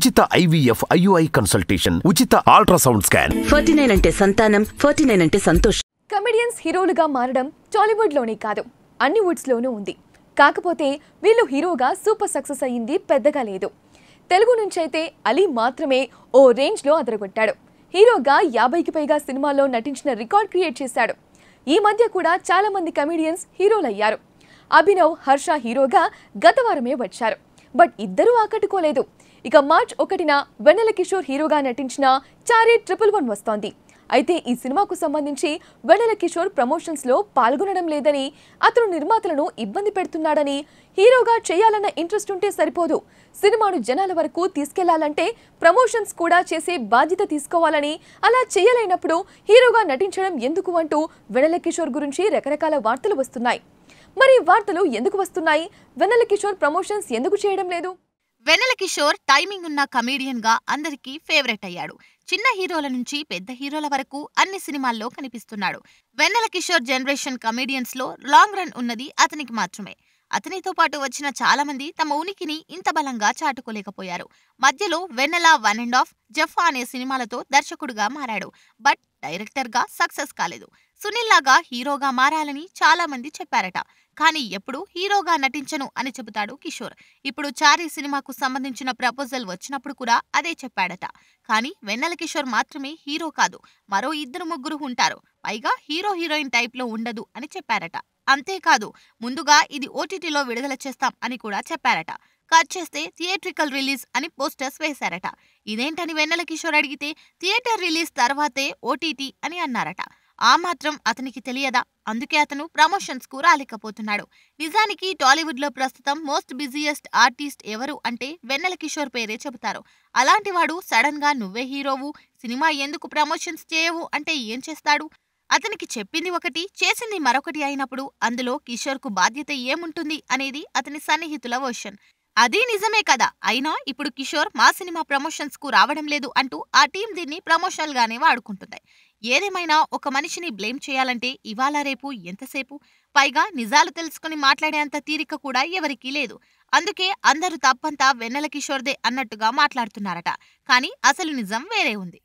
ఉచిత IVF IUI consultation, ఉచిత ultrasound scan. 49 అంటే సంతానం, 49 అంటే సంతోషం. కమెడియన్స్ హీరోలుగా మారడం టాలీవుడ్లోనే కాదు, అన్ని వుడ్స్లోనూ ఉంది. కాకపోతే వీళ్ళు హీరోగా సూపర్ సక్సెస్ అయ్యింది పెద్దగా లేదు. తెలుగు నుంచైతే అలీ మాత్రమే ఓ రేంజ్లో అదరగొట్టాడు. హీరోగా 50కి పైగా సినిమాల్లో నటించిన రికార్డ్ క్రియేట్ చేశాడు. ఈ మధ్య కూడా చాలా మంది కమెడియన్స్ హీరోలయ్యారు. అభినవ్, హర్ష హీరోగా గత వారమే వచ్చారు. బట్ ఇద్దరూ ఆకట్టుకోలేదు. ఇక మార్చ్ 1న వెన్నెల కిషోర్ హీరోగా నటించిన చారీ 111 వస్తోంది. అయితే ఈ సినిమాకు సంబంధించి వెన్నెల కిషోర్ ప్రమోషన్స్లో పాల్గొనడం లేదని, అతను నిర్మాతలను ఇబ్బంది పెడుతున్నాడని, హీరోగా చేయాలన్న ఇంట్రెస్ట్ ఉంటే సరిపోదు, సినిమాను జనాల వరకు తీసుకెళ్లాలంటే ప్రమోషన్స్ కూడా చేసే బాధ్యత తీసుకోవాలని, అలా చేయలేనప్పుడు హీరోగా నటించడం ఎందుకు అంటూ వెన్నెల కిషోర్ గురించి రకరకాల వార్తలు వస్తున్నాయి. మరి వార్తలు ఎందుకు వస్తున్నాయి? వెన్నెల కిషోర్ ప్రమోషన్స్ ఎందుకు చేయడం లేదు? వెన్నెల కిషోర్ టైమింగ్ ఉన్న కమేడియన్ గా అందరికీ ఫేవరెట్ అయ్యాడు. చిన్న హీరోల నుంచి పెద్ద హీరోల వరకు అన్ని సినిమాల్లో కనిపిస్తున్నాడు. వెన్నెల కిషోర్ జనరేషన్ కమేడియన్స్ లో లాంగ్ రన్ ఉన్నది అతనికి మాత్రమే. అతనితో పాటు వచ్చిన చాలా మంది తమ ఉనికిని ఇంత బలంగా చాటుకోలేకపోయారు. మధ్యలో వెన్నెల 1.5, జఫా అనే సినిమాలతో దర్శకుడుగా మారాడు. బట్ డైరెక్టర్ గా సక్సెస్ కాలేదు. సునీల్ లాగా హీరోగా మారాలని చాలా మంది చెప్పారట. కానీ ఎప్పుడు హీరోగా నటించను అని చెబుతాడు కిషోర్. ఇప్పుడు చారీ సినిమాకు సంబంధించిన ప్రపోజల్ వచ్చినప్పుడు కూడా అదే చెప్పాడట. కానీ వెన్నెల కిషోర్ మాత్రమే హీరో కాదు, మరో 2-3 ఉంటారు. పైగా హీరో హీరోయిన్ టైప్ లో ఉండదు అని చెప్పారట. అంతేకాదు, ముందుగా ఇది OTTలో విడుదల చేస్తాం అని కూడా చెప్పారట. కట్ చేస్తే థియేట్రికల్ రిలీజ్ అని పోస్టర్స్ వేశారట. ఇదేంటని వెన్నెల కిషోర్ అడిగితే థియేటర్ రిలీజ్ తర్వాతే OTT అని అన్నారట. ఆ మాత్రం అతనికి తెలియదా? అందుకే అతను ప్రమోషన్స్ కు రాలేకపోతున్నాడు. నిజానికి టాలీవుడ్ లో ప్రస్తుతం మోస్ట్ బిజియెస్ట్ ఆర్టిస్ట్ ఎవరు అంటే వెన్నెల కిషోర్ పేరే చెబుతారు. అలాంటి వాడు సడన్ గా నువ్వే హీరోవు, సినిమా ఎందుకు ప్రమోషన్స్ చేయవు అంటే ఏం చేస్తాడు? అతనికి చెప్పింది ఒకటి, చేసింది మరొకటి అయినప్పుడు అందులో కిషోర్ కు బాధ్యత ఏముంటుంది అనేది అతని సన్నిహితుల వర్షన్. అది నిజమే కదా. అయినా ఇప్పుడు కిషోర్ మా సినిమా ప్రమోషన్స్ కు రావడం లేదు అంటూ ఆ టీం దీన్ని ప్రమోషనల్ గానే వాడుకుంటుంది. ఏదేమైనా ఒక మనిషిని బ్లేమ్ చేయాలంటే ఇవాళ రేపు ఎంతసేపు? పైగా నిజాలు తెలుసుకుని మాట్లాడేంత తీరిక కూడా ఎవరికీ లేదు. అందుకే అందరూ తప్పంతా వెన్నెల కిషోర్దే అన్నట్టుగా మాట్లాడుతున్నారట. కానీ అసలు నిజం వేరే ఉంది.